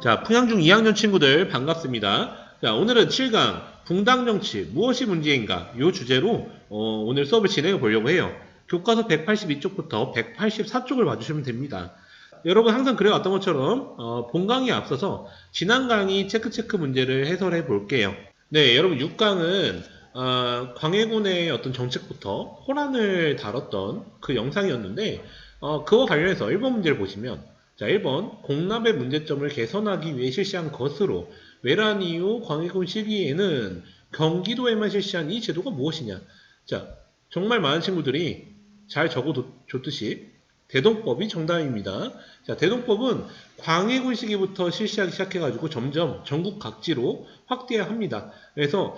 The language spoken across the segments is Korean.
자, 풍양중 2학년 친구들 반갑습니다. 자, 오늘은 7강 붕당정치 무엇이 문제인가 이 주제로 오늘 수업을 진행해 보려고 해요. 교과서 182쪽부터 184쪽을 봐주시면 됩니다. 여러분 항상 그래왔던 것처럼 본 강의에 앞서서 지난 강의 체크 문제를 해설해 볼게요. 네, 여러분 6강은 광해군의 어떤 정책부터 호란을 다뤘던 그 영상이었는데 그와 관련해서 1번 문제를 보시면 자, 1번 공납의 문제점을 개선하기 위해 실시한 것으로 외란 이후 광해군 시기에는 경기도에만 실시한 이 제도가 무엇이냐. 자, 정말 많은 친구들이 잘 적어줬듯이 대동법이 정답입니다. 자, 대동법은 광해군 시기부터 실시하기 시작해가지고 점점 전국 각지로 확대합니다. 그래서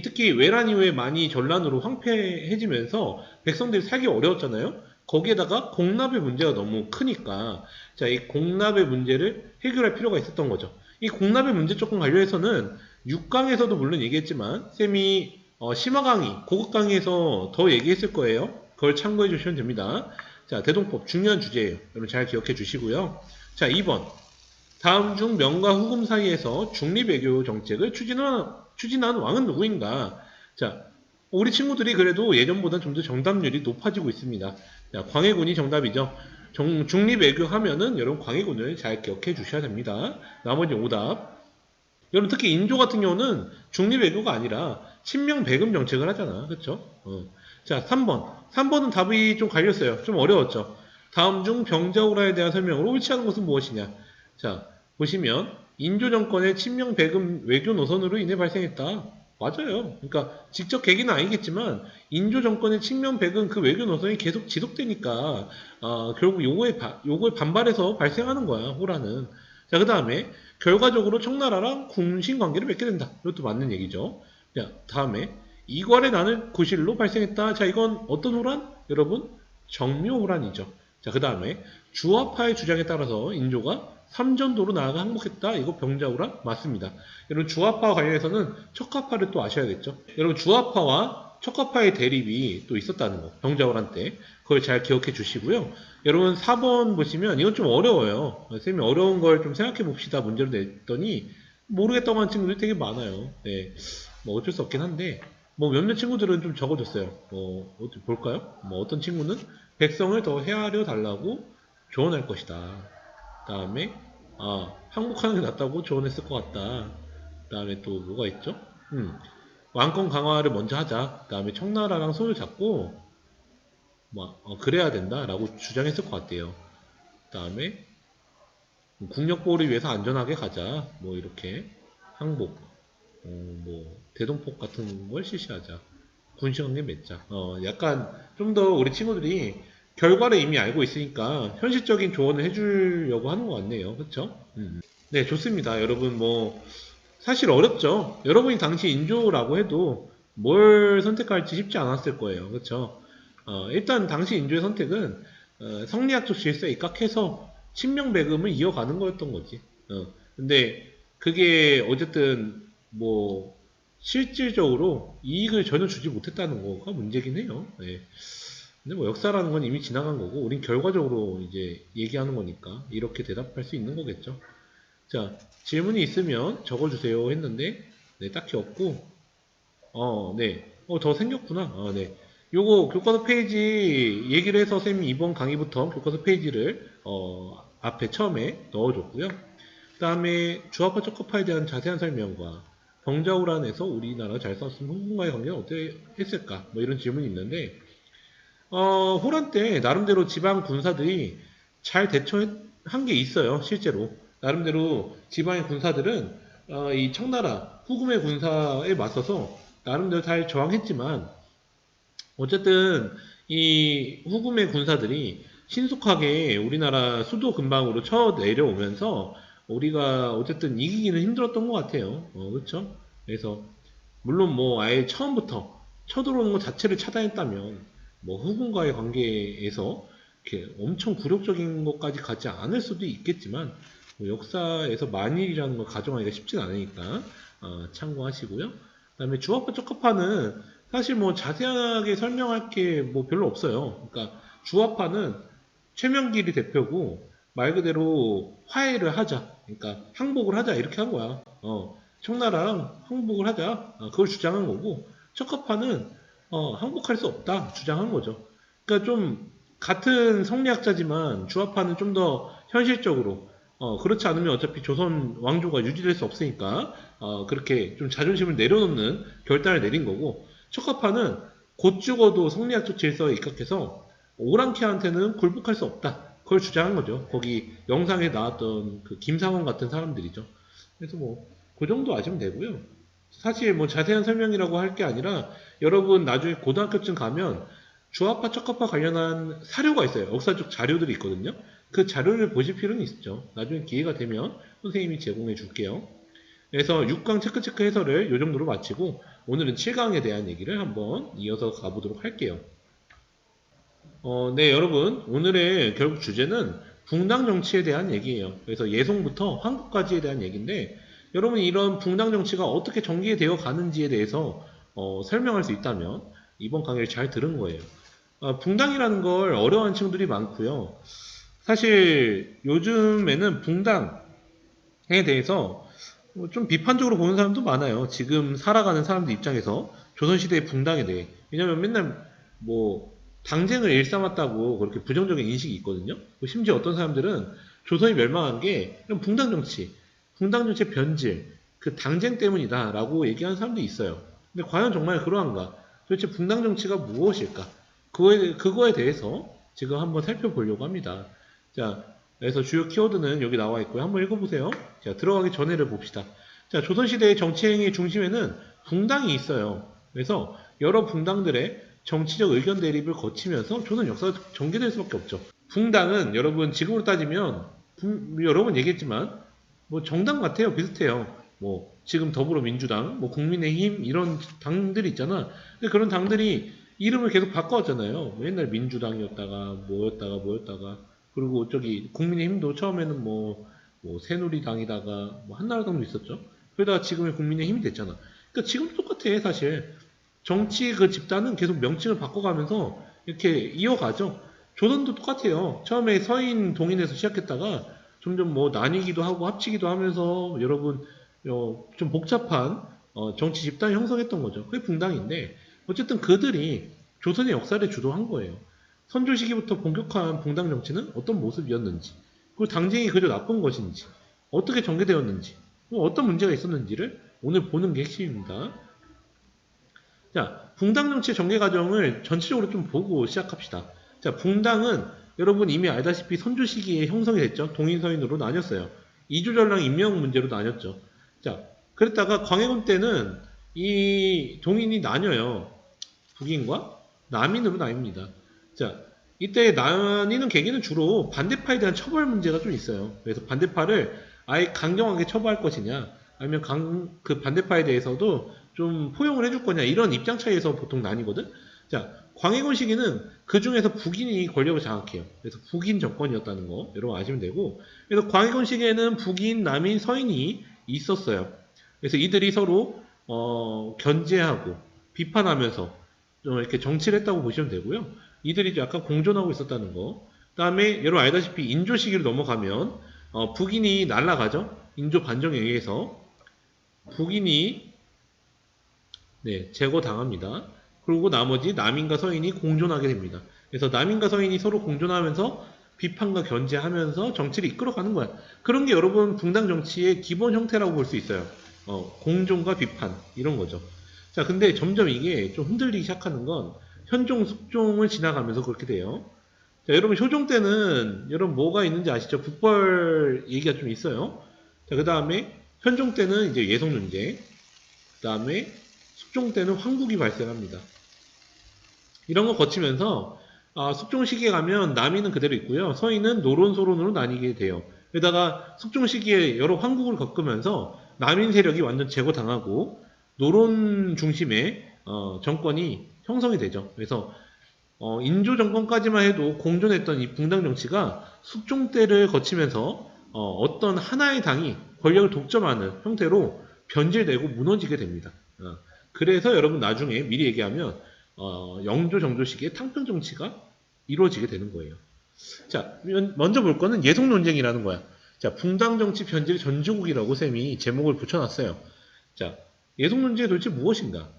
특히 외란 이후에 많이 전란으로 황폐해지면서 백성들이 살기 어려웠잖아요. 거기에다가 공납의 문제가 너무 크니까 자, 이 공납의 문제를 해결할 필요가 있었던 거죠. 이 공납의 문제 조금 관련해서는 6강에서도 물론 얘기했지만 쌤이 심화 강의, 고급 강의에서 더 얘기했을 거예요. 그걸 참고해 주시면 됩니다. 자, 대동법 중요한 주제예요. 여러분 잘 기억해 주시고요. 자, 2번 다음 중 명과 후금 사이에서 중립외교 정책을 추진한 왕은 누구인가? 자, 우리 친구들이 그래도 예전보다 좀 더 정답률이 높아지고 있습니다. 자, 광해군이 정답이죠. 중립외교 하면은 여러분 광해군을 잘 기억해 주셔야 됩니다. 나머지 오답. 여러분 특히 인조 같은 경우는 중립외교가 아니라 친명배금 정책을 하잖아. 그쵸? 자, 3번. 3번은 답이 좀 갈렸어요. 좀 어려웠죠. 다음 중 병자호란에 대한 설명으로 옳지 않은 것은 무엇이냐? 자, 보시면 인조 정권의 친명배금 외교 노선으로 인해 발생했다. 맞아요. 그러니까 직접 계기는 아니겠지만 인조 정권의 친명배금 그 외교 노선이 계속 지속되니까 결국 요거에 반발해서 발생하는 거야. 호란은. 자, 그 다음에 결과적으로 청나라랑 군신 관계를 맺게 된다. 이것도 맞는 얘기죠. 자, 다음에 이괄의 난을 구실로 발생했다. 자, 이건 어떤 호란? 여러분, 정묘호란이죠. 자, 그 다음에 주화파의 주장에 따라서 인조가 삼전도로 나아가 항복했다. 이거 병자호란 맞습니다. 여러분 주화파와 관련해서는 척화파를 또 아셔야겠죠. 여러분 주화파와 척화파의 대립이 또 있었다는 거. 병자호란 때. 그걸 잘 기억해 주시고요. 여러분 4번 보시면 이건 좀 어려워요. 쌤이 어려운 걸 좀 생각해 봅시다. 문제를 냈더니 모르겠다고 하는 친구들이 되게 많아요. 네. 뭐 어쩔 수 없긴 한데 뭐 몇몇 친구들은 좀 적어줬어요. 어디 볼까요? 뭐 어떤 친구는 백성을 더 헤아려 달라고 조언할 것이다. 다음에 항복하는 게 낫다고 조언했을 것 같다. 다음에 또 뭐가 있죠? 왕권 강화를 먼저 하자. 다음에 청나라랑 손을 잡고 그래야 된다라고 주장했을 것 같아요. 다음에 국력 보호를 위해서 안전하게 가자. 뭐 이렇게 항복, 뭐 대동폭 같은 걸 실시하자. 군시관계 맺자. 약간 좀 더 우리 친구들이 결과를 이미 알고 있으니까 현실적인 조언을 해주려고 하는 것 같네요. 그쵸? 네, 좋습니다. 여러분 뭐 사실 어렵죠. 여러분이 당시 인조라고 해도 뭘 선택할지 쉽지 않았을 거예요. 그쵸? 일단 당시 인조의 선택은 성리학적 질서에 입각해서 친명배금을 이어가는 거였던 거지. 근데 그게 어쨌든 뭐 실질적으로 이익을 전혀 주지 못했다는 거가 문제긴 해요. 네. 근데 뭐 역사라는 건 이미 지나간 거고 우린 결과적으로 이제 얘기하는 거니까 이렇게 대답할 수 있는 거겠죠. 자, 질문이 있으면 적어주세요 했는데 네, 딱히 없고 네. 더 생겼구나. 네. 요거 교과서 페이지 얘기를 해서 쌤이 이번 강의부터 교과서 페이지를 앞에 처음에 넣어줬고요. 그 다음에 주합파 적합파에 대한 자세한 설명과 병자호란에서 우리나라가 잘 싸웠으면 홍콩과의 관계는 어떻게 했을까? 뭐 이런 질문이 있는데 호란 때 나름대로 지방 군사들이 잘 대처한 게 있어요. 실제로. 나름대로 지방의 군사들은 이 청나라 후금의 군사에 맞서서 나름대로 잘 저항했지만 어쨌든 이 후금의 군사들이 신속하게 우리나라 수도 근방으로 쳐 내려오면서 우리가 어쨌든 이기기는 힘들었던 것 같아요. 그렇죠? 그래서 물론 뭐 아예 처음부터 쳐들어오는 것 자체를 차단했다면 뭐 후군과의 관계에서 이렇게 엄청 굴욕적인 것까지 가지 않을 수도 있겠지만 뭐 역사에서 만일이라는 걸 가정하기가 쉽진 않으니까 참고하시고요. 그다음에 주합과 적합파는 사실 뭐 자세하게 설명할 게 뭐 별로 없어요. 그러니까 주합파는 최명길이 대표고 말 그대로 화해를 하자. 그러니까 항복을 하자 이렇게 한 거야. 청나라랑 항복을 하자. 그걸 주장한 거고 척화파는 항복할 수 없다 주장한 거죠. 그러니까 좀 같은 성리학자지만 주화파는 좀 더 현실적으로 그렇지 않으면 어차피 조선 왕조가 유지될 수 없으니까 그렇게 좀 자존심을 내려놓는 결단을 내린 거고 척화파는 곧 죽어도 성리학적 질서에 입각해서 오랑캐한테는 굴복할 수 없다. 그걸 주장한 거죠. 거기 영상에 나왔던 그 김상원 같은 사람들이죠. 그래서 뭐 그 정도 아시면 되고요. 사실 뭐 자세한 설명이라고 할 게 아니라 여러분 나중에 고등학교쯤 가면 주화파, 척화파 관련한 사료가 있어요. 역사적 자료들이 있거든요. 그 자료를 보실 필요는 있죠. 나중에 기회가 되면 선생님이 제공해 줄게요. 그래서 6강 체크체크 해설을 이 정도로 마치고 오늘은 7강에 대한 얘기를 한번 이어서 가보도록 할게요. 네, 여러분. 오늘의 결국 주제는 붕당 정치에 대한 얘기예요. 그래서 예송부터 한국까지에 대한 얘기인데, 여러분 이런 붕당 정치가 어떻게 전개되어 가는지에 대해서 설명할 수 있다면 이번 강의를 잘 들은 거예요. 붕당이라는 걸 어려워하는 친구들이 많고요. 사실 요즘에는 붕당에 대해서 좀 비판적으로 보는 사람도 많아요. 지금 살아가는 사람들 입장에서 조선시대의 붕당에 대해. 왜냐면 맨날 뭐 당쟁을 일삼았다고 그렇게 부정적인 인식이 있거든요. 심지어 어떤 사람들은 조선이 멸망한 게 이런 붕당 정치, 붕당 정치의 변질, 그 당쟁 때문이다라고 얘기하는 사람도 있어요. 근데 과연 정말 그러한가? 도대체 붕당 정치가 무엇일까? 그거에 대해서 지금 한번 살펴보려고 합니다. 자, 그래서 주요 키워드는 여기 나와 있고요. 한번 읽어보세요. 자, 들어가기 전에를 봅시다. 자, 조선시대의 정치행위 중심에는 붕당이 있어요. 그래서 여러 붕당들의 정치적 의견 대립을 거치면서 조선 역사가 전개될 수밖에 없죠. 붕당은 여러분 지금으로 따지면 여러 번 얘기했지만 뭐 정당 같아요. 비슷해요. 뭐 지금 더불어민주당, 뭐 국민의힘 이런 당들이 있잖아. 근데 그런 당들이 이름을 계속 바꿔왔잖아요. 뭐 옛날 민주당이었다가 뭐였다가 그리고 저기 국민의힘도 처음에는 뭐 새누리당이다가 뭐 한나라당도 있었죠. 그러다가 지금의 국민의힘이 됐잖아. 그러니까 지금도 똑같아 사실. 정치 그 집단은 계속 명칭을 바꿔가면서 이렇게 이어가죠. 조선도 똑같아요. 처음에 서인 동인에서 시작했다가 점점 뭐 나뉘기도 하고 합치기도 하면서 여러분 좀 복잡한 정치 집단을 형성했던 거죠. 그게 붕당인데 어쨌든 그들이 조선의 역사를 주도한 거예요. 선조 시기부터 본격화한 붕당 정치는 어떤 모습이었는지, 그리고 당쟁이 그저 나쁜 것인지, 어떻게 전개되었는지, 어떤 문제가 있었는지를 오늘 보는 게 핵심입니다. 자, 붕당 정치의 전개 과정을 전체적으로 좀 보고 시작합시다. 자, 붕당은 여러분 이미 알다시피 선조 시기에 형성이 됐죠. 동인서인으로 나뉘었어요. 이주전랑 임명 문제로 나뉘었죠. 자, 그랬다가 광해군 때는 이 동인이 나뉘어요. 북인과 남인으로 나뉩니다. 자, 이때 나뉘는 계기는 주로 반대파에 대한 처벌 문제가 좀 있어요. 그래서 반대파를 아예 강경하게 처벌할 것이냐, 아니면 그 반대파에 대해서도 좀 포용을 해줄 거냐, 이런 입장 차이에서 보통 나뉘거든? 자, 광해군 시기는 그 중에서 북인이 권력을 장악해요. 그래서 북인 정권이었다는 거, 여러분 아시면 되고, 그래서 광해군 시기에는 북인, 남인, 서인이 있었어요. 그래서 이들이 서로, 견제하고, 비판하면서 좀 이렇게 정치를 했다고 보시면 되고요. 이들이 약간 공존하고 있었다는 거. 그 다음에 여러분 알다시피 인조 시기로 넘어가면 북인이 날아가죠. 인조 반정에 의해서 북인이 제거당합니다. 그리고 나머지 남인과 서인이 공존하게 됩니다. 그래서 남인과 서인이 서로 공존하면서 비판과 견제하면서 정치를 이끌어가는 거야. 그런 게 여러분 붕당 정치의 기본 형태라고 볼 수 있어요. 공존과 비판 이런 거죠. 자, 근데 점점 이게 좀 흔들리기 시작하는 건 현종, 숙종을 지나가면서 그렇게 돼요. 자, 여러분 효종 때는 여러분 뭐가 있는지 아시죠? 국벌 얘기가 좀 있어요. 자, 그 다음에 현종 때는 이제 예성윤제, 그 다음에 숙종 때는 황국이 발생합니다. 이런 거 거치면서 숙종 시기에 가면 남인은 그대로 있고요. 서인은 노론소론으로 나뉘게 돼요. 게다가 숙종 시기에 여러 황국을 겪으면서 남인 세력이 완전 제거당하고 노론 중심의 정권이 형성이 되죠. 그래서 인조 정권까지만 해도 공존했던 이 붕당 정치가 숙종 때를 거치면서 어떤 하나의 당이 권력을 독점하는 형태로 변질되고 무너지게 됩니다. 그래서 여러분 나중에 미리 얘기하면 영조 정조 시기에 탕평 정치가 이루어지게 되는 거예요. 자, 먼저 볼 거는 예속 논쟁이라는 거야. 자, 붕당 정치 변질 전조국이라고 쌤이 제목을 붙여놨어요. 자, 예속 논쟁이 도대체 무엇인가?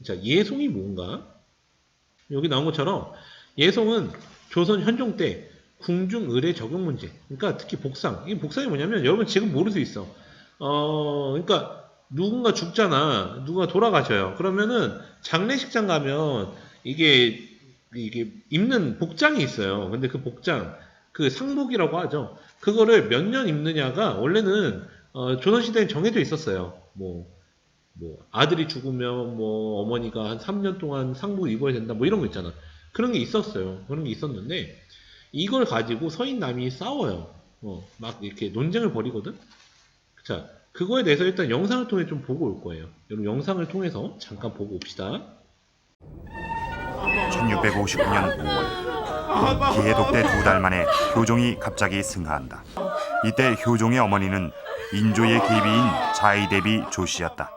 자, 예송이 뭔가? 여기 나온 것처럼 예송은 조선 현종 때 궁중 의례 적용 문제. 그러니까 특히 복상. 이 복상이 뭐냐면 여러분 지금 모를 수 있어. 그러니까 누군가 죽잖아. 누가 돌아가셔요. 그러면은 장례식장 가면 이게 입는 복장이 있어요. 근데 그 복장, 그 상복이라고 하죠. 그거를 몇 년 입느냐가 원래는 조선시대에 정해져 있었어요. 뭐 아들이 죽으면 뭐 어머니가 한 3년 동안 상복을 입어야 된다. 뭐 이런 거 있잖아. 그런 게 있었어요. 그런 게 있었는데 이걸 가지고 서인남이 싸워요. 막 이렇게 논쟁을 벌이거든. 자, 그거에 대해서 일단 영상을 통해 좀 보고 올 거예요. 여러분 영상을 통해서 잠깐 보고 옵시다. 1659년 5월 기해독대 2달 만에 효종이 갑자기 승하한다. 이때 효종의 어머니는 인조의 계비인 자의대비 조씨였다.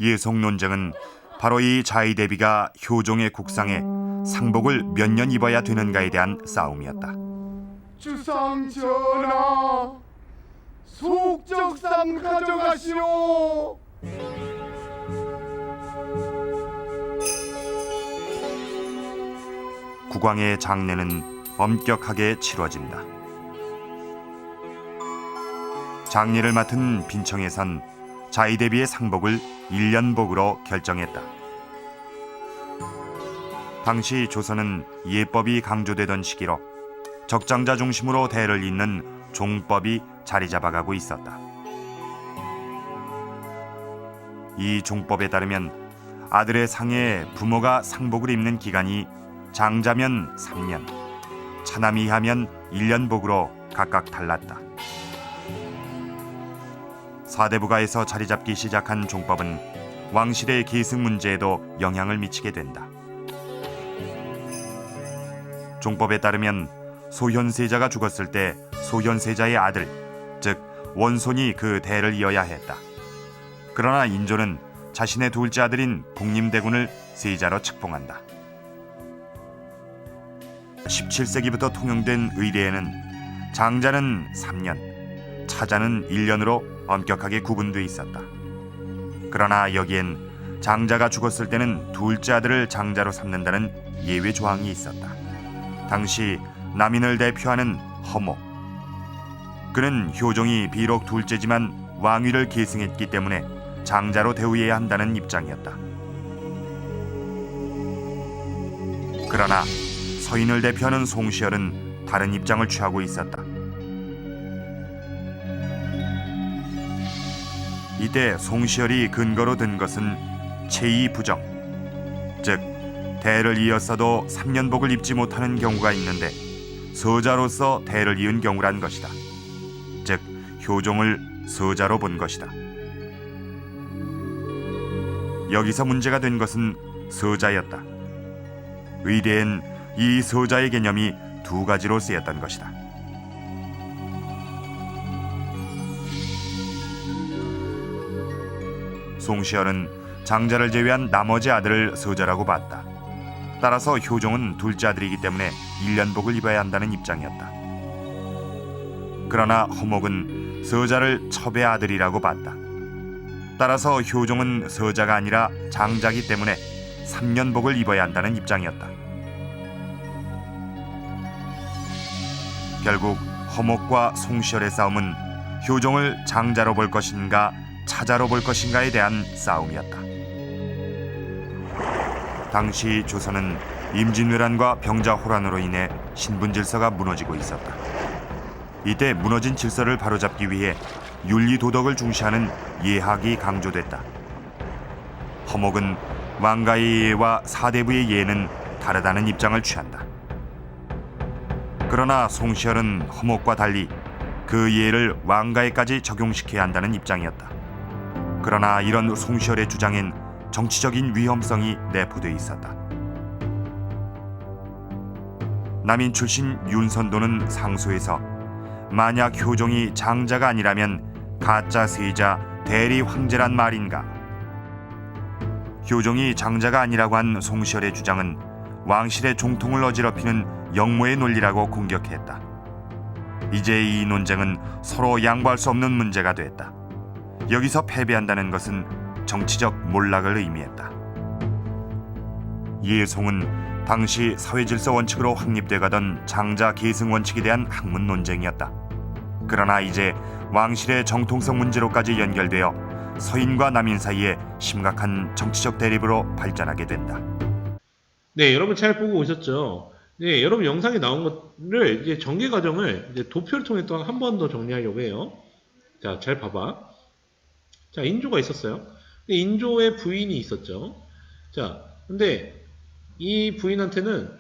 예송 논쟁은 바로 이 자의대비가 효종의 국상에 상복을 몇 년 입어야 되는가에 대한 싸움이었다. 주상 전하, 속적삼 가져가시오. 국왕의 장례는 엄격하게 치러진다. 장례를 맡은 빈청에선 자의대비의 상복을 1년복으로 결정했다. 당시 조선은 예법이 강조되던 시기로 적장자 중심으로 대를 잇는 종법이 자리 잡아가고 있었다. 이 종법에 따르면 아들의 상에 부모가 상복을 입는 기간이 장자면 3년, 차남이 하면 1년복으로 각각 달랐다. 사대부가에서 자리 잡기 시작한 종법은 왕실의 계승 문제에도 영향을 미치게 된다. 종법에 따르면 소현세자가 죽었을 때 소현세자의 아들, 즉 원손이 그 대를 이어야 했다. 그러나 인조는 자신의 둘째 아들인 복림대군을 세자로 책봉한다. 17세기부터 통용된 의례에는 장자는 3년, 차자는 1년으로 엄격하게 구분돼 있었다. 그러나 여기엔 장자가 죽었을 때는 둘째 아들을 장자로 삼는다는 예외 조항이 있었다. 당시 남인을 대표하는 허목. 그는 효종이 비록 둘째지만 왕위를 계승했기 때문에 장자로 대우해야 한다는 입장이었다. 그러나 서인을 대표하는 송시열은 다른 입장을 취하고 있었다. 이때 송시열이 근거로 든 것은 체의부정, 즉 대를 이었어도 3년복을 입지 못하는 경우가 있는데 서자로서 대를 이은 경우란 것이다. 즉 효종을 서자로 본 것이다. 여기서 문제가 된 것은 서자였다. 의례엔 이 서자의 개념이 두 가지로 쓰였던 것이다. 송시열은 장자를 제외한 나머지 아들을 서자라고 봤다. 따라서 효종은 둘째 아들이기 때문에 1년복을 입어야 한다는 입장이었다. 그러나 허목은 서자를 첩의 아들이라고 봤다. 따라서 효종은 서자가 아니라 장자기 때문에 3년복을 입어야 한다는 입장이었다. 결국 허목과 송시열의 싸움은 효종을 장자로 볼 것인가 차자로 볼 것인가에 대한 싸움이었다. 당시 조선은 임진왜란과 병자호란으로 인해 신분 질서가 무너지고 있었다. 이때 무너진 질서를 바로잡기 위해 윤리 도덕을 중시하는 예학이 강조됐다. 허목은 왕가의 예와 사대부의 예는 다르다는 입장을 취한다. 그러나 송시열은 허목과 달리 그 예를 왕가에까지 적용시켜야 한다는 입장이었다. 그러나 이런 송시열의 주장엔 정치적인 위험성이 내포되어 있었다. 남인 출신 윤선도는 상소에서 만약 효종이 장자가 아니라면 가짜 세자 대리 황제란 말인가? 효종이 장자가 아니라고 한 송시열의 주장은 왕실의 종통을 어지럽히는 영모의 논리라고 공격했다. 이제 이 논쟁은 서로 양보할 수 없는 문제가 됐다. 여기서 패배한다는 것은 정치적 몰락을 의미했다. 예송은 당시 사회질서 원칙으로 확립돼 가던 장자 계승 원칙에 대한 학문 논쟁이었다. 그러나 이제 왕실의 정통성 문제로까지 연결되어 서인과 남인 사이에 심각한 정치적 대립으로 발전하게 된다. 네, 여러분 잘 보고 오셨죠? 네, 여러분 영상에 나온 것을 이제 전개 과정을 이제 도표를 통해 또 한 번 더 정리하려고 해요. 자, 잘 봐봐. 자, 인조가 있었어요. 근데 인조의 부인이 있었죠. 자, 근데 이 부인한테는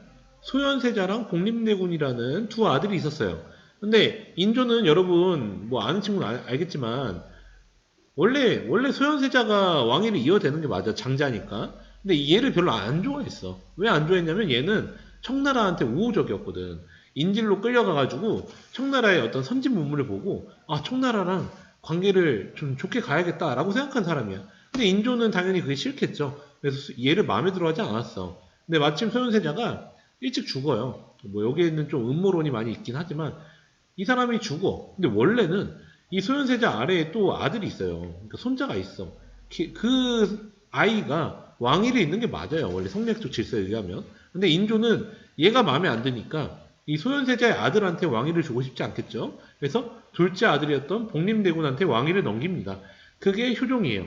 소현세자랑 복림내군이라는 두 아들이 있었어요. 근데 인조는 여러분 뭐 아는 친구는 알겠지만 원래 소현세자가 왕위를 이어대는 게 맞아. 장자니까. 근데 얘를 별로 안 좋아했어. 왜 안 좋아했냐면 얘는 청나라한테 우호적이었거든. 인질로 끌려가가지고 청나라의 어떤 선진 문물을 보고 아 청나라랑 관계를 좀 좋게 가야겠다라고 생각한 사람이야. 근데 인조는 당연히 그게 싫겠죠. 그래서 얘를 마음에 들어하지 않았어. 근데 마침 소현세자가 일찍 죽어요. 뭐 여기에는 좀 음모론이 많이 있긴 하지만 이 사람이 죽어. 근데 원래는 이 소현세자 아래에 또 아들이 있어요. 그러니까 손자가 있어. 그 아이가 왕위를 잇는 게 맞아요. 원래 성리학적 질서에 의하면. 근데 인조는 얘가 마음에 안 드니까 이 소현세자의 아들한테 왕위를 주고 싶지 않겠죠. 그래서 둘째 아들이었던 복림대군한테 왕위를 넘깁니다. 그게 효종이에요.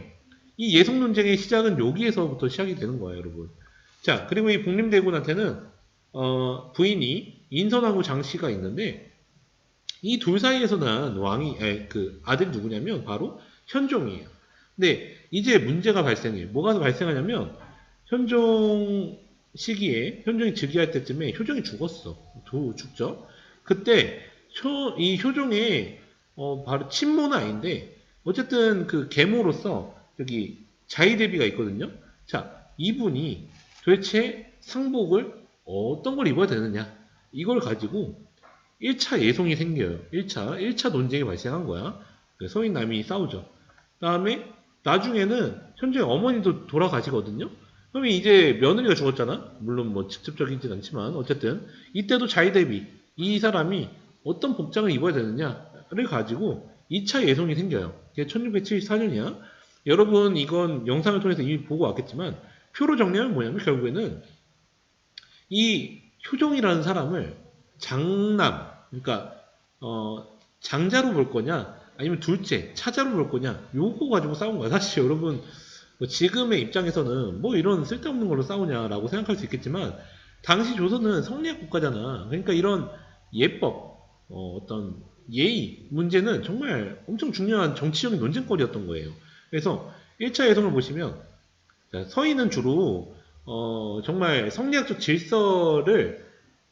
이 예속 논쟁의 시작은 여기에서부터 시작이 되는 거예요, 여러분. 자, 그리고 이 복림대군한테는 부인이 인선하고 장씨가 있는데 이 둘 사이에서 난 그 아들이 누구냐면 바로 현종이에요. 근데 이제 문제가 발생해요. 뭐가 발생하냐면 현종 시기에 현종이 즉위할 때쯤에 효종이 죽었어. 죽죠. 그때 이 효종의 바로 친모는 아닌데 어쨌든 그 계모로서 여기 자의대비가 있거든요. 자, 이분이 도대체 상복을 어떤 걸 입어야 되느냐 이걸 가지고 1차 예송이 생겨요. 1차 논쟁이 발생한 거야. 서인 남이 싸우죠. 다음에 나중에는 현재 어머니도 돌아가시거든요. 그러면 이제 며느리가 죽었잖아. 물론 뭐 직접적이진 않지만 어쨌든 이때도 자의대비 이 사람이 어떤 복장을 입어야 되느냐를 가지고 2차 예송이 생겨요. 그게 1674년이야. 여러분 이건 영상을 통해서 이미 보고 왔겠지만 표로 정리하면 뭐냐면 결국에는 이 효종이라는 사람을 장남, 그러니까 장자로 볼 거냐 아니면 둘째, 차자로 볼 거냐 요거 가지고 싸운 거야. 사실 여러분 뭐 지금의 입장에서는 뭐 이런 쓸데없는 걸로 싸우냐라고 생각할 수 있겠지만 당시 조선은 성리학 국가잖아. 그러니까 이런 예법, 어떤 예의 문제는 정말 엄청 중요한 정치적인 논쟁거리였던 거예요. 그래서 1차 예성을 보시면 서인은 주로 정말 성리학적 질서를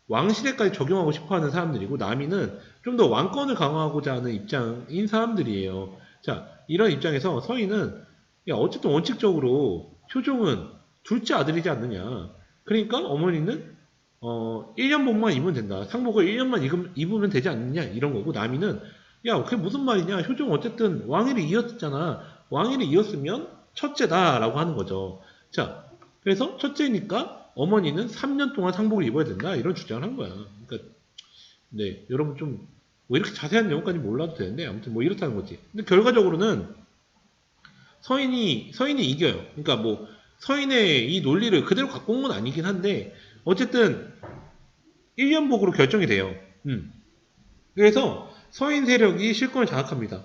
왕실에까지 적용하고 싶어하는 사람들이고 남인은 좀 더 왕권을 강화하고자 하는 입장인 사람들이에요. 자, 이런 입장에서 서인은 야, 어쨌든 원칙적으로 효종은 둘째 아들이지 않느냐. 그러니까 어머니는 1년복만 입으면 된다. 상복을 1년만 입으면 되지 않느냐 이런 거고 남인은 야, 그게 무슨 말이냐. 효종 어쨌든 왕위를 이었잖아. 왕위를 이었으면 첫째다라고 하는 거죠. 자, 그래서 첫째니까 어머니는 3년 동안 상복을 입어야 된다 이런 주장을 한 거야. 그러니까 네, 여러분 좀 뭐 이렇게 자세한 내용까지 몰라도 되는데 아무튼 뭐 이렇다는 거지. 근데 결과적으로는 서인이 이겨요. 그러니까 뭐 서인의 이 논리를 그대로 갖고 온 건 아니긴 한데 어쨌든 1년복으로 결정이 돼요. 그래서 서인 세력이 실권을 장악합니다.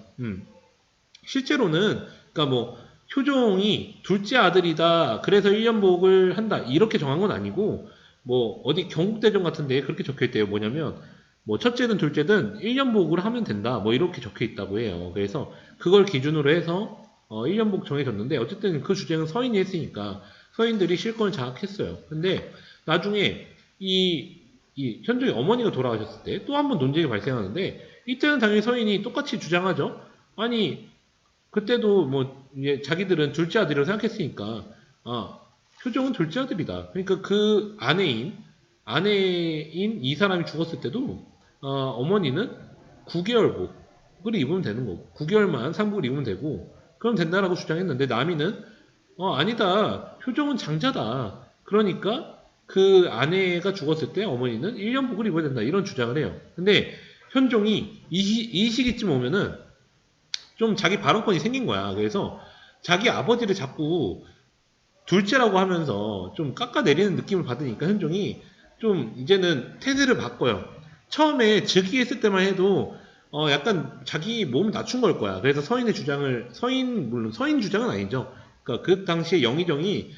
실제로는 그러니까 뭐 효종이 둘째 아들이다. 그래서 1년복을 한다. 이렇게 정한 건 아니고 뭐 어디 경국대전 같은 데에 그렇게 적혀 있대요. 뭐냐면 뭐 첫째든 둘째든 1년복을 하면 된다. 뭐 이렇게 적혀 있다고 해요. 그래서 그걸 기준으로 해서 1년복 정해졌는데 어쨌든 그 주제는 서인이 했으니까 서인들이 실권을 장악했어요. 근데 나중에 이 현종의 어머니가 돌아가셨을 때 또 한 번 논쟁이 발생하는데 이때는 당연히 서인이 똑같이 주장하죠. 아니 그때도 뭐 자기들은 둘째 아들이라고 생각했으니까 효종은 둘째 아들이다. 그러니까 그 아내인 이 사람이 죽었을 때도 어머니는 9개월복을 입으면 되는 거고 9개월만 상복을 입으면 되고 그럼 된다라고 주장했는데 남이는 아니다. 효종은 장자다. 그러니까 그 아내가 죽었을 때 어머니는 1년복을 입어야 된다 이런 주장을 해요. 근데 현종이 이 시기쯤 오면은 좀 자기 발언권이 생긴 거야. 그래서 자기 아버지를 자꾸 둘째라고 하면서 좀 깎아내리는 느낌을 받으니까 현종이 좀 이제는 태세를 바꿔요. 처음에 즉위했을 때만 해도 약간 자기 몸을 낮춘 걸 거야. 그래서 물론 서인 주장은 아니죠. 그러니까 그 당시에 영의정이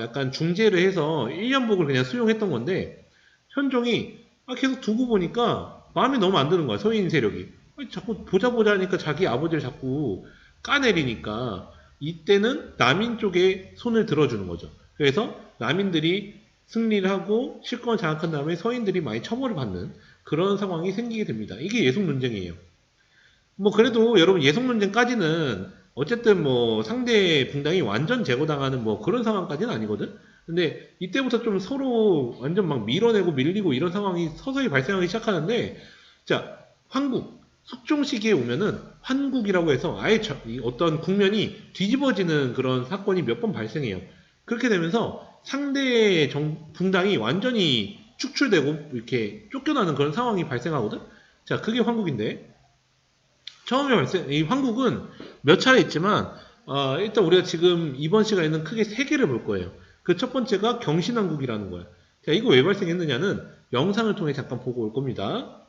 약간 중재를 해서 1년복을 그냥 수용했던 건데 현종이 계속 두고 보니까 마음에 너무 안 드는 거야. 서인 세력이. 자꾸 보자 하니까 자기 아버지를 자꾸 까내리니까 이때는 남인 쪽에 손을 들어주는 거죠. 그래서 남인들이 승리를 하고 실권을 장악한 다음에 서인들이 많이 처벌을 받는 그런 상황이 생기게 됩니다. 이게 예속 논쟁이에요. 뭐 그래도 여러분 예속 논쟁까지는 어쨌든 뭐 상대 붕당이 완전 제거당하는 뭐 그런 상황까지는 아니거든. 근데 이때부터 좀 서로 완전 막 밀어내고 밀리고 이런 상황이 서서히 발생하기 시작하는데, 자, 숙종 시기에 오면은 환국이라고 해서 아예 어떤 국면이 뒤집어지는 그런 사건이 몇 번 발생해요. 그렇게 되면서 상대의 붕당이 완전히 축출되고 이렇게 쫓겨나는 그런 상황이 발생하거든. 자, 그게 환국인데, 이 황국은 몇 차례 있지만, 일단 우리가 지금 이번 시간에는 크게 세 개를 볼 거예요. 그 첫 번째가 경신왕국이라는 거야. 자, 이거 왜 발생했느냐는 영상을 통해 잠깐 보고 올 겁니다.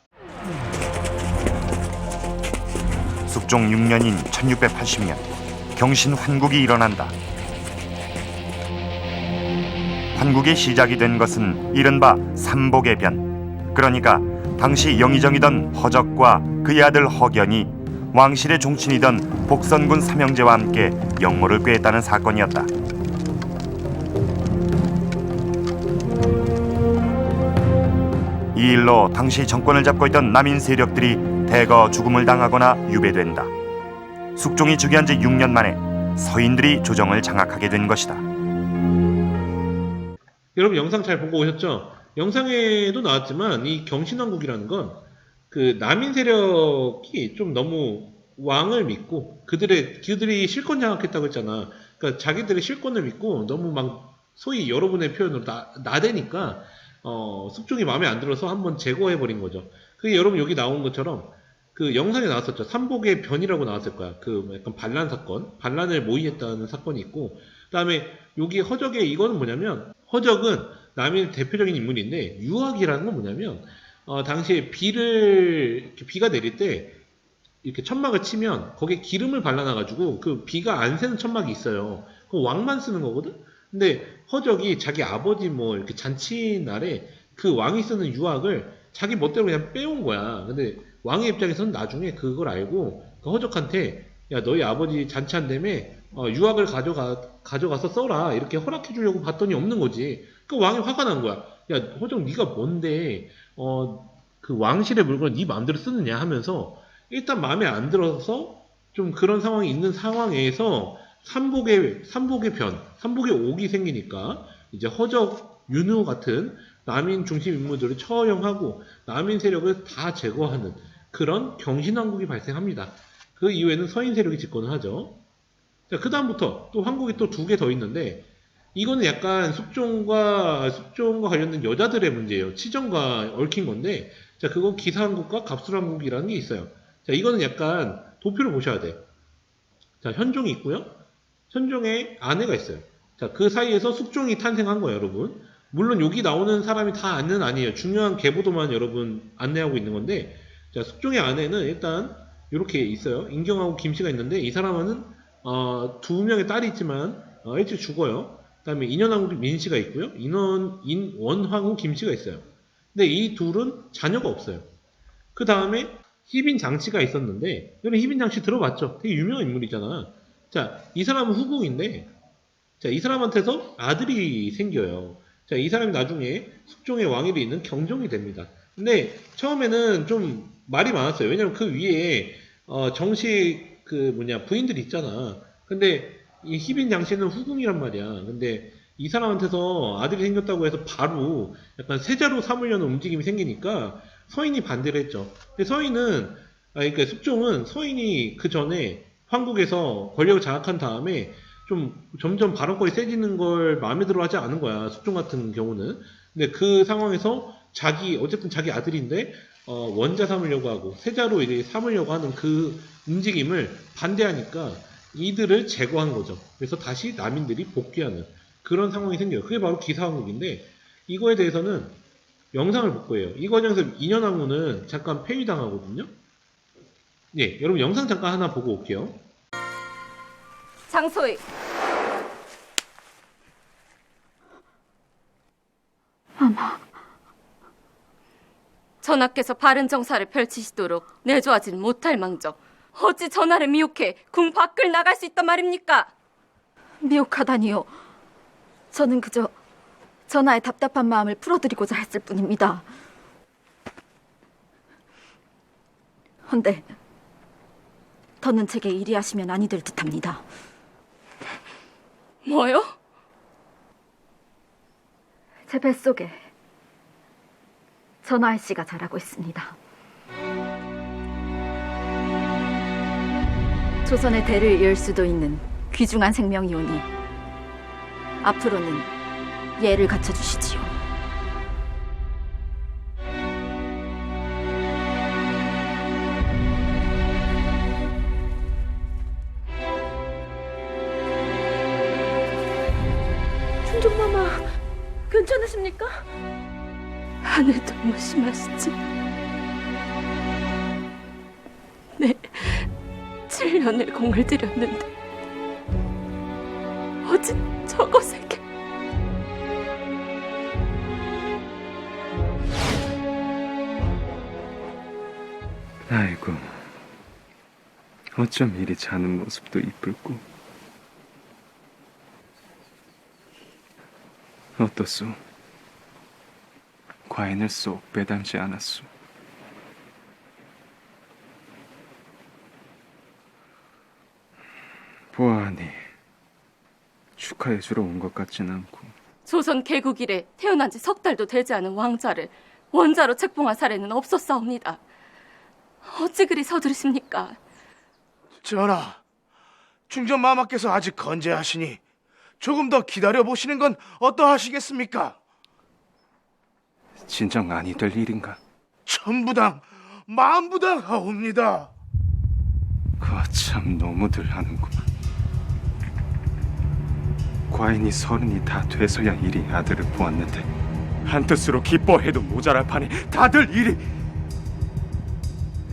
숙종 6년인 1680년 경신환국이 일어난다. 환국의 시작이 된 것은 이른바 삼복의 변. 그러니까 당시 영의정이던 허적과 그의 아들 허견이 왕실의 종친이던 복선군 삼형제와 함께 역모를 꾀했다는 사건이었다. 이 일로 당시 정권을 잡고 있던 남인 세력들이 대거 죽음을 당하거나 유배된다. 숙종이 즉위한 지 6년 만에 서인들이 조정을 장악하게 된 것이다. 여러분 영상 잘 보고 오셨죠? 영상에도 나왔지만 이 경신왕국이라는 건 그 남인 세력이 좀 너무 왕을 믿고 그들이 실권 장악했다고 했잖아. 그러니까 자기들의 실권을 믿고 너무 막 소위 여러분의 표현으로 나대니까 숙종이 마음에 안 들어서 한번 제거해버린 거죠. 그게 여러분 여기 나온 것처럼 그 영상에 나왔었죠. 삼복의 변이라고 나왔을 거야. 그 약간 반란 사건, 반란을 모의했다는 사건이 있고, 그 다음에 여기 허적의 이거는 뭐냐면, 허적은 남의 대표적인 인물인데 유학이라는 건 뭐냐면 당시에 비가 내릴 때 이렇게 천막을 치면 거기에 기름을 발라놔가지고 그 비가 안 새는 천막이 있어요. 그 왕만 쓰는 거거든. 근데 허적이 자기 아버지 뭐 이렇게 잔치날에 그 왕이 쓰는 유학을 자기 멋대로 그냥 빼온 거야. 근데 왕의 입장에서는 나중에 그걸 알고 그 허적한테 야 너희 아버지 잔치한다며 유학을 가져가서 써라 이렇게 허락해 주려고 봤더니 없는 거지. 그 왕이 화가 난 거야. 야 허적 네가 뭔데 그 왕실의 물건을 네 마음대로 쓰느냐 하면서 일단 마음에 안 들어서 좀 그런 상황이 있는 상황에서 삼복의 옥이 생기니까 이제 허적, 윤후 같은 남인 중심 인물들을 처형하고 남인 세력을 다 제거하는 그런 경신왕국이 발생합니다. 그 이후에는 서인 세력이 집권을 하죠. 자, 그 다음부터 또 황국이 또 두 개 더 있는데 이거는 약간 숙종과 관련된 여자들의 문제예요. 치정과 얽힌 건데 자, 그건 기사왕국과 갑술왕국이라는 게 있어요. 자, 이거는 약간 도표를 보셔야 돼. 자, 현종이 있고요. 현종의 아내가 있어요. 자, 그 사이에서 숙종이 탄생한 거예요, 여러분. 물론 여기 나오는 사람이 다 아니에요. 중요한 계보도만 여러분 안내하고 있는 건데, 자, 숙종의 아내는 일단 이렇게 있어요. 인경하고 김씨가 있는데 이 사람은 두 명의 딸이 있지만 일찍 죽어요. 그 다음에 인현왕후 민씨가 있고요. 원황후 김씨가 있어요. 근데 이 둘은 자녀가 없어요. 그 다음에 희빈장씨가 있었는데 여러분 희빈장씨 들어봤죠? 되게 유명한 인물이잖아. 자, 이 사람은 후궁인데 자, 이 사람한테서 아들이 생겨요. 자, 이 사람이 나중에 숙종의 왕위를 잇는 경종이 됩니다. 근데 처음에는 좀 말이 많았어요. 왜냐면 그 위에 정식 부인들이 있잖아. 근데 이 희빈장씨는 후궁이란 말이야. 근데 이 사람한테서 아들이 생겼다고 해서 바로 약간 세자로 삼으려는 움직임이 생기니까 서인이 반대를 했죠. 근데 그러니까 숙종은 서인이 그 전에 황국에서 권력을 장악한 다음에 좀 점점 발언권이 세지는 걸 마음에 들어 하지 않은 거야. 숙종 같은 경우는. 근데 그 상황에서 어쨌든 자기 아들인데 원자 삼으려고 하고 세자로 이제 삼으려고 하는 그 움직임을 반대하니까 이들을 제거한 거죠. 그래서 다시 남인들이 복귀하는 그런 상황이 생겨요. 그게 바로 기사왕국인데 이거에 대해서는 영상을 볼 거예요. 이 과정에서 인현왕후는 잠깐 폐위당하거든요. 예, 여러분 영상 잠깐 하나 보고 올게요. 장소희. 전하께서 바른 정사를 펼치시도록 내조하지는 못할 망정 어찌 전하를 미혹해 궁 밖을 나갈 수 있단 말입니까? 미혹하다니요. 저는 그저 전하의 답답한 마음을 풀어드리고자 했을 뿐입니다. 헌데 더는 제게 이리하시면 아니 될 듯합니다. 뭐요? 제 뱃속에 전하의 씨가 자라고 있습니다. 조선의 대를 이을 수도 있는 귀중한 생명이오니 앞으로는 예를 갖춰주시지요. 충종마마 괜찮으십니까? 하늘도 무심하시지. 네 7년을 공을 들였는데 어찌 저것에게. 아이고, 어쩜 이리 자는 모습도 이쁠고. 어떻소? 과인을 쏙 배담지 않았소. 보아하니 축하해주러 온 것 같진 않고. 조선 개국 이래 태어난 지 석 달도 되지 않은 왕자를 원자로 책봉한 사례는 없었사옵니다. 어찌 그리 서두르십니까? 전하, 충전마마께서 아직 건재하시니 조금 더 기다려보시는 건 어떠하시겠습니까? 진정 아니 될 일인가? 천부당, 만부당 하옵니다. 거참 너무들 하는구만. 과인이 30이 다 돼서야 이리 아들을 보았는데 한뜻으로 기뻐해도 모자랄 판에 다들 이리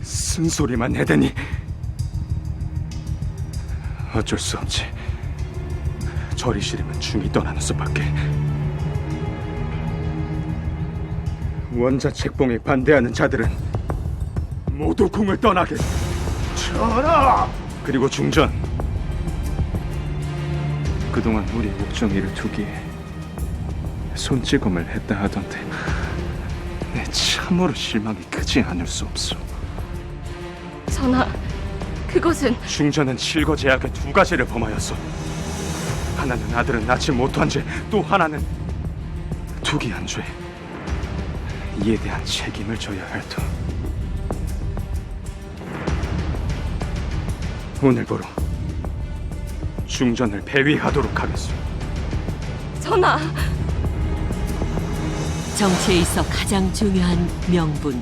쓴소리만 해대니 어쩔 수 없지. 절이 싫으면 중이 떠나는 수밖에. 원자 책봉에 반대하는 자들은 모두 궁을 떠나게. 전하! 그리고 중전, 그동안 우리 옥정이를 두기에 손찌검을 했다 하던데 내 참으로 실망이 크지 않을 수 없소. 전하, 그것은 중전은 칠거제약의 두 가지를 범하였소. 하나는 아들을 낳지 못한 죄, 또 하나는 투기한 죄. 이에 대한 책임을 져야 할 터. 오늘부로 중전을 배위하도록 하겠소. 전하. 정치에 있어 가장 중요한 명분.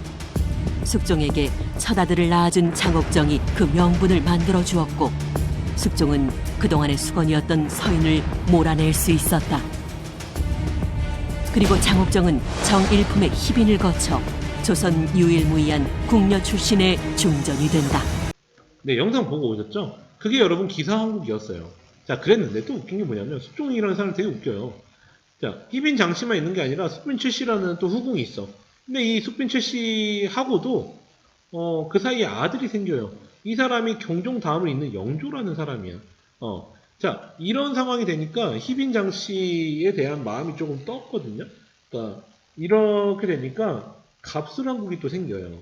숙종에게 첫아들을 낳아준 장옥정이 그 명분을 만들어 주었고 숙종은 그동안의 수건이었던 서인을 몰아낼 수 있었다. 그리고 장옥정은 정일품의 희빈을 거쳐 조선 유일무이한 궁녀 출신의 중전이 된다. 네, 영상 보고 오셨죠? 그게 여러분 기사왕국이었어요. 자, 그랬는데 또 웃긴 게 뭐냐면 숙종이라는 사람 되게 웃겨요. 자, 희빈 장씨만 있는 게 아니라 숙빈칠 씨라는 또 후궁이 있어. 근데 이 숙빈칠 씨하고도 그 사이에 아들이 생겨요. 이 사람이 경종 다음을 잇는 영조라는 사람이야. 자, 이런 상황이 되니까 희빈 장씨에 대한 마음이 조금 떴거든요. 그러니까 이렇게 되니까 갑술왕국이 또 생겨요.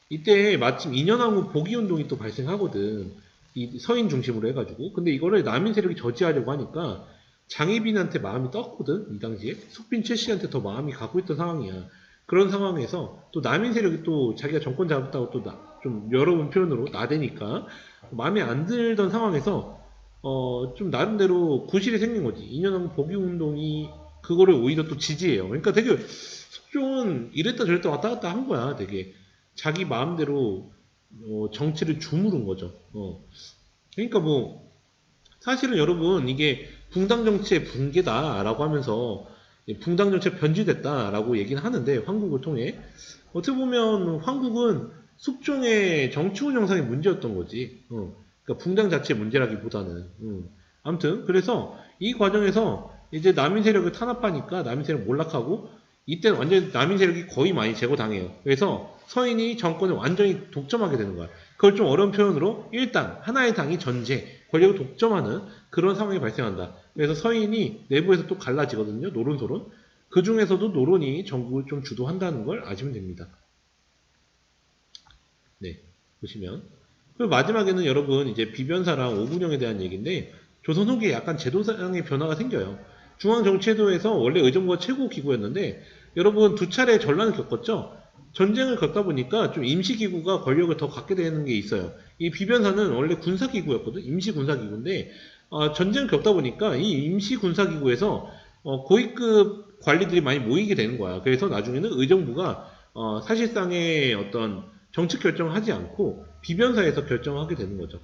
이때 마침 인현왕후 복위운동이 또 발생하거든. 이 서인 중심으로 해가지고. 근데 이거를 남인 세력이 저지하려고 하니까 장희빈한테 마음이 떴거든. 이 당시에. 숙빈 최씨한테 더 마음이 가고 있던 상황이야. 그런 상황에서 또 남인 세력이 또 자기가 정권 잡았다고 또 좀 여러분 표현으로 나대니까 마음에 안 들던 상황에서 좀 나름대로 구실이 생긴 거지. 인현왕후 복위운동이 그거를 오히려 또 지지해요. 그러니까 되게 숙종은 이랬다 저랬다 왔다 갔다 한 거야. 되게 자기 마음대로 정치를 주무른 거죠. 그러니까 뭐 사실은 여러분 이게 붕당 정치의 붕괴다라고 하면서 붕당 정치가 변질됐다라고 얘기는 하는데 황국을 통해 어떻게 보면 황국은 숙종의 정치 운영상의 문제였던 거지. 그러니까 붕당 자체의 문제라기보다는. 아무튼 그래서 이 과정에서 이제 남인 세력을 탄압하니까 남인 세력 몰락하고 이때는 완전히 남인 세력이 거의 많이 제거당해요. 그래서 서인이 정권을 완전히 독점하게 되는 거야. 그걸 좀 어려운 표현으로 일당, 하나의 당이 전제, 권력을 독점하는 그런 상황이 발생한다. 그래서 서인이 내부에서 또 갈라지거든요. 노론소론. 그 중에서도 노론이 전국을 좀 주도한다는 걸 아시면 됩니다. 네, 보시면. 그리고 마지막에는 여러분 이제 비변사랑 오군영에 대한 얘기인데 조선 후기에 약간 제도상의 변화가 생겨요. 중앙정치제도에서 원래 의정부가 최고 기구였는데 여러분 두 차례 전란을 겪었죠. 전쟁을 겪다 보니까 좀 임시기구가 권력을 더 갖게 되는 게 있어요. 이 비변사는 원래 군사기구였거든. 임시군사기구인데 전쟁을 겪다 보니까 이 임시군사기구에서 고위급 관리들이 많이 모이게 되는 거야. 그래서 나중에는 의정부가 사실상의 어떤 정책 결정을 하지 않고 비변사에서 결정하게 되는 거죠.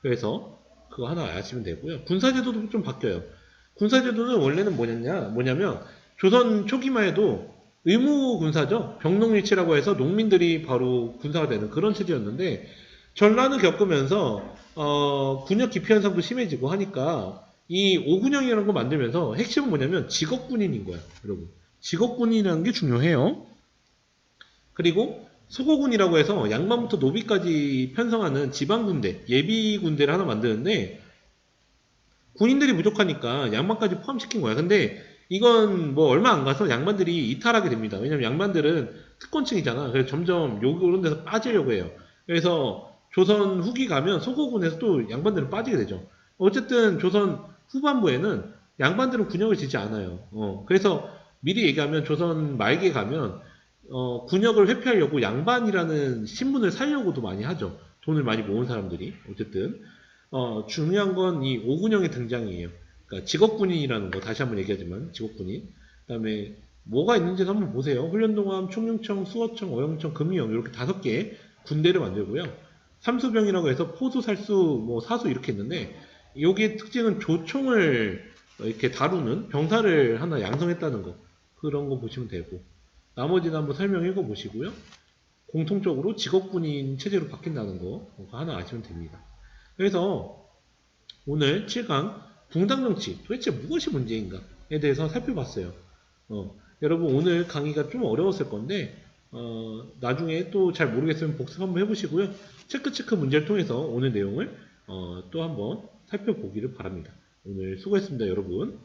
그래서 그거 하나 아시면 되고요. 군사제도도 좀 바뀌어요. 군사제도는 원래는 뭐냐면 조선 초기만 해도 의무군사죠. 병농일치라고 해서 농민들이 바로 군사가 되는 그런 체제였는데 전란을 겪으면서 군역 기피 현상도 심해지고 하니까 이 오군영이라는 거 만들면서 핵심은 뭐냐면 직업군인인 거야. 여러분. 직업군인이라는 게 중요해요. 그리고 소고군이라고 해서 양반부터 노비까지 편성하는 지방군대, 예비군대를 하나 만드는데 군인들이 부족하니까 양반까지 포함시킨 거야. 근데 이건 뭐 얼마 안 가서 양반들이 이탈하게 됩니다. 왜냐면 양반들은 특권층이잖아. 그래서 점점 요런 데서 빠지려고 해요. 그래서 조선 후기 가면 소고군에서 또 양반들은 빠지게 되죠. 어쨌든 조선 후반부에는 양반들은 군역을 지지 않아요. 그래서 미리 얘기하면 조선 말기에 가면 군역을 회피하려고 양반이라는 신분을 살려고도 많이 하죠. 돈을 많이 모은 사람들이. 어쨌든 중요한 건 이 오군영의 등장이에요. 그러니까 직업군인이라는 거 다시 한번 얘기하지만 직업군인. 그다음에 뭐가 있는지 한번 보세요. 훈련동함, 총룡청, 수어청, 어영청, 금이영 이렇게 5개 군대를 만들고요. 삼수병이라고 해서 포수, 살수, 뭐 사수 이렇게 있는데 여기의 특징은 조총을 이렇게 다루는 병사를 하나 양성했다는 거. 그런 거 보시면 되고. 나머지는 한번 설명 읽어보시고요. 공통적으로 직업군인 체제로 바뀐다는 거 하나 아시면 됩니다. 그래서 오늘 7강 붕당정치 도대체 무엇이 문제인가에 대해서 살펴봤어요. 여러분 오늘 강의가 좀 어려웠을 건데 나중에 또 잘 모르겠으면 복습 한번 해보시고요. 체크 문제를 통해서 오늘 내용을 또 한번 살펴보기를 바랍니다. 오늘 수고했습니다, 여러분.